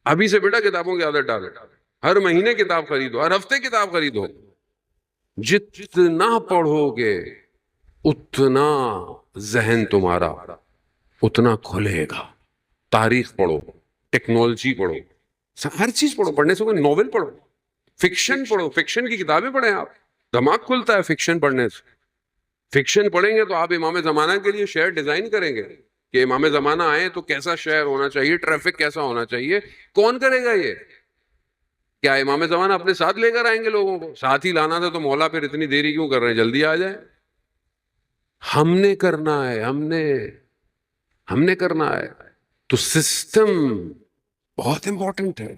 ابھی سے بیٹا کتابوں کی عادت ڈالو، ہر مہینے کتاب خریدو، ہر ہفتے کتاب خریدو. جتنا پڑھو گے اتنا ذہن تمہارا اتنا کھلے گا. تاریخ پڑھو، ٹیکنالوجی پڑھو، ہر چیز پڑھو. پڑھنے سے کوئی ناول پڑھو، فکشن پڑھو، فکشن کی کتابیں پڑھیں آپ، دماغ کھلتا ہے فکشن پڑھنے سے. فکشن پڑھیں گے تو آپ امام زمانہ کے لیے شہر ڈیزائن کریں گے کہ امام زمانہ آئے تو کیسا شہر ہونا چاہیے، ٹریفک کیسا ہونا چاہیے. کون کرے گا یہ؟ کیا امام زمانہ اپنے ساتھ لے کر آئیں گے لوگوں کو؟ ساتھ ہی لانا تھا تو مولا پھر اتنی دیری کیوں کر رہے ہیں، جلدی آ جائے. ہم نے کرنا ہے، ہم نے کرنا ہے. تو سسٹم بہت امپورٹنٹ ہے.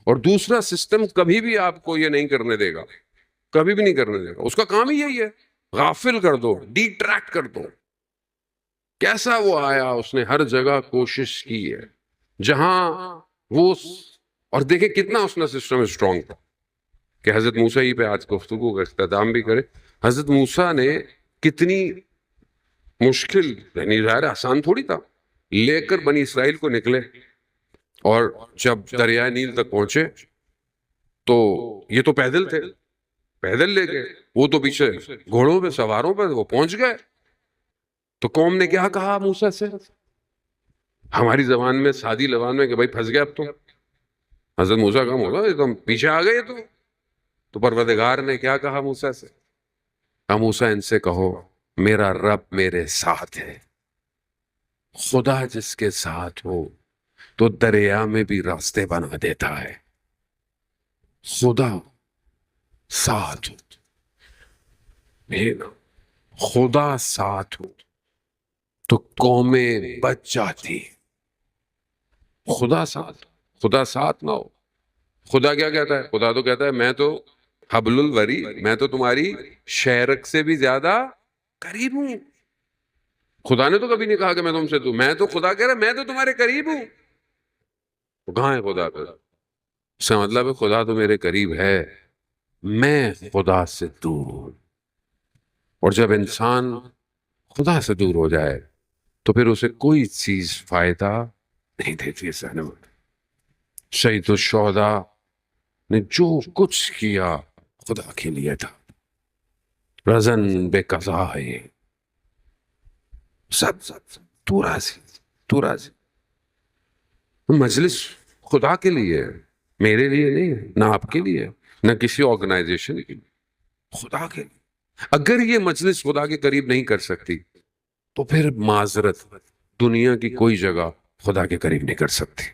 اور دوسرا، سسٹم کبھی بھی آپ کو یہ نہیں کرنے دے گا، کبھی بھی نہیں کرنے دے گا. اس کا کام ہی یہی ہے، غافل کر دو، ڈیٹریکٹ کر دو. کیسا وہ آیا، اس نے ہر جگہ کوشش کی ہے جہاں وہ اور دیکھیں کتنا اس نے سسٹم اسٹرانگ تھا کہ حضرت موسیٰ ہی پہ آج گفتگو کا اختتام بھی کرے. حضرت موسیٰ نے کتنی مشکل، یعنی ظاہر آسان تھوڑی تھا، لے کر بنی اسرائیل کو نکلے. اور جب دریائے نیل تک پہنچے تو یہ تو پیدل تھے، پیدل لے گئے، وہ تو پیچھے گھوڑوں پہ سواروں پہ وہ پہنچ گئے. تو قوم نے کیا کہا موسیٰ سے؟ ہماری زبان میں، سادی زبان میں، کہ بھائی پھنس گیا اب تو. حضرت موسیٰ کا موسیٰ یہ تو پیچھے آ گئے. تو پروردگار نے کیا کہا موسیٰ سے؟ موسیٰ ان سے کہو میرا رب میرے ساتھ ہے. خدا جس کے ساتھ ہو تو دریا میں بھی راستے بنا دیتا ہے. خدا ساتھ ہو، خدا ساتھ ہو تو قومیں بچ جاتی. خدا ساتھ نہ ہو. خدا کیا کہتا ہے؟ خدا تو کہتا ہے میں تو حبل الوری، میں تو تمہاری شہرک سے بھی زیادہ قریب ہوں. خدا نے تو کبھی نہیں کہا کہ میں تم سے میں تو خدا کہہ رہا میں تو تمہارے قریب ہوں. کہاں ہے خدا پہ؟ اس کا مطلب ہے خدا تو میرے قریب ہے، میں خدا سے دور ہوں. اور جب انسان خدا سے دور ہو جائے تو پھر اسے کوئی چیز فائدہ نہیں دیتی. سید الشہداء نے جو کچھ کیا خدا کے لیے تھا. رزن بے قضا ہے، سب تو راضی. مجلس خدا کے لیے، میرے لیے نہیں ہے، نہ آپ کے لیے، نہ کسی آرگنائزیشن کے لیے، خدا کے لیے. اگر یہ مجلس خدا کے قریب نہیں کر سکتی تو پھر معذرت، دنیا کی کوئی جگہ خدا کے قریب نہیں کر سکتی.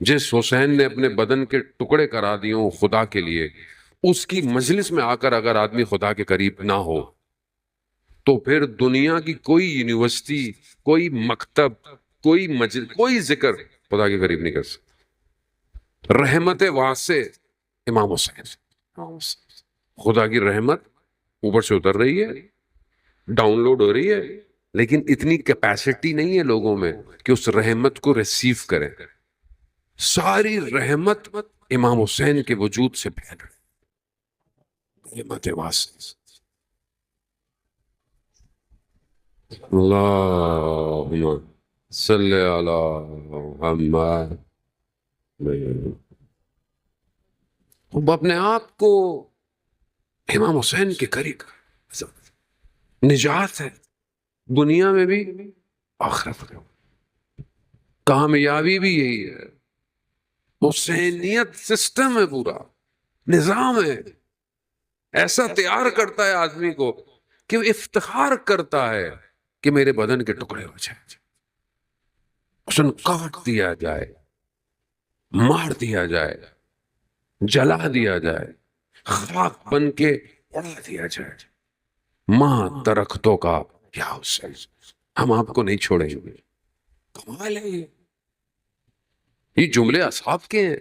جس حسین نے اپنے بدن کے ٹکڑے کرا دیے ہوں خدا کے لیے، اس کی مجلس میں آ کر اگر آدمی خدا کے قریب نہ ہو تو پھر دنیا کی کوئی یونیورسٹی، کوئی مکتب، کوئی مجلس، کوئی ذکر خدا کے قریب نہیں کر سکتا. رحمت واسع امام حسین، خدا کی رحمت اوپر سے اتر رہی ہے، ڈاؤن لوڈ ہو رہی ہے، لیکن اتنی کیپیسٹی نہیں ہے لوگوں میں کہ اس رحمت کو ریسیو کریں. ساری رحمت امام حسین کے وجود سے پھیل رہی، رحمت واسع. اللہم صلی علی محمد. وہ اپنے آپ کو امام حسین کے قریب، نجات ہے دنیا میں بھی آخرت میں. کامیابی بھی یہی ہے. حسینیت سسٹم ہے، پورا نظام ہے، ایسا تیار کرتا ہے آدمی کو کہ وہ افتخار کرتا ہے کہ میرے بدن کے ٹکڑے ہو جائیں، اسن کاٹ دیا جائے، مار دیا جائے، جلا دیا جائے، خاک بن کے اڑا دیا جائے. ماں درختوں کا یا حسین، ہم آپ کو نہیں چھوڑیں گے. کمال ہے یہ جملے اصحاب کے ہیں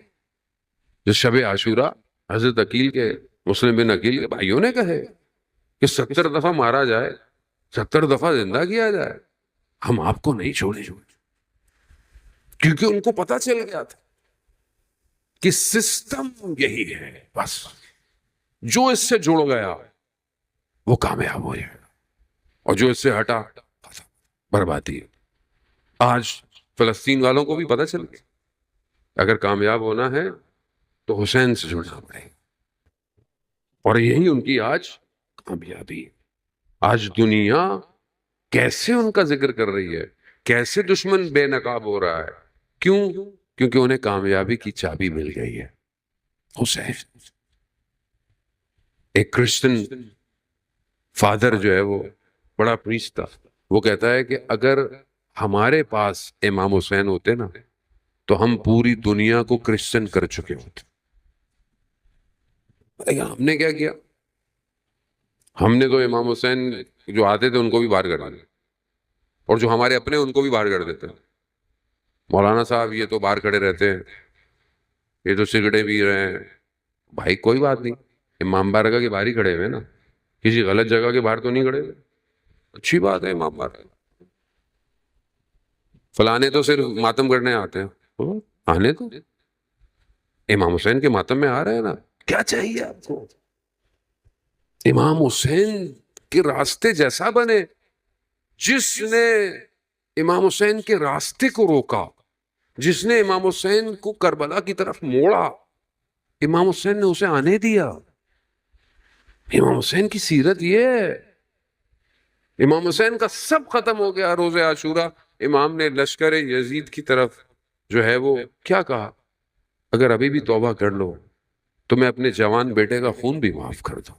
جو شب عاشورہ حضرت عقیل کے، مسلم بن عقیل کے بھائیوں نے کہے کہ 70 دفعہ مارا جائے، 70 دفعہ زندہ کیا جائے، ہم آپ کو نہیں چھوڑیں گے. کیونکہ ان کو پتا چل گیا تھا کہ سسٹم یہی ہے، بس جو اس سے جڑ گیا وہ کامیاب ہو جائے، اور جو اس سے ہٹا بربادی ہے. آج فلسطین والوں کو بھی پتا چل گیا اگر کامیاب ہونا ہے تو حسین سے جڑنا پڑے گا، اور یہی ان کی آج کامیابی ہے۔ آج دنیا کیسے ان کا ذکر کر رہی ہے، کیسے دشمن بے نقاب ہو رہا ہے، کیوں؟ کیونکہ انہیں کامیابی کی چابی مل گئی ہے، حسین۔ ایک کرسچن فادر جو ہے وہ بڑا پریسٹ تھا، وہ کہتا ہے کہ اگر ہمارے پاس امام حسین ہوتے نا تو ہم پوری دنیا کو کرسچن کر چکے ہوتے۔ ہم نے کیا کیا؟ ہم نے تو امام حسین جو آتے تھے ان کو بھی باہر کر دیا، اور جو ہمارے اپنے ان کو بھی باہر کر دیتے ہیں۔ مولانا صاحب یہ تو باہر کھڑے رہتے ہیں، یہ تو سگریٹیں پی رہے ہیں۔ بھائی کوئی بات نہیں، امام بارگاہ کے باہر ہی کھڑے ہوئے نا، کسی غلط جگہ کے باہر تو نہیں کھڑے ہوئے۔ اچھی بات ہے، امام بارگاہ فلانے تو صرف ماتم کرنے آتے ہیں، آنے تو امام حسین کے ماتم میں آ رہے ہیں نا، کیا چاہیے آپ کو؟ امام حسین کے راستے جیسا بنے۔ جس نے امام حسین کے راستے کو روکا، جس نے امام حسین کو کربلا کی طرف موڑا، امام حسین نے اسے آنے دیا۔ امام حسین کی سیرت یہ ہے۔ امام حسین کا سب ختم ہو گیا روز عاشورہ، امام نے لشکر یزید کی طرف جو ہے وہ کیا کہا؟ اگر ابھی بھی توبہ کر لو تو میں اپنے جوان بیٹے کا خون بھی معاف کر دوں۔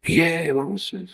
یہ ہے امام حسین۔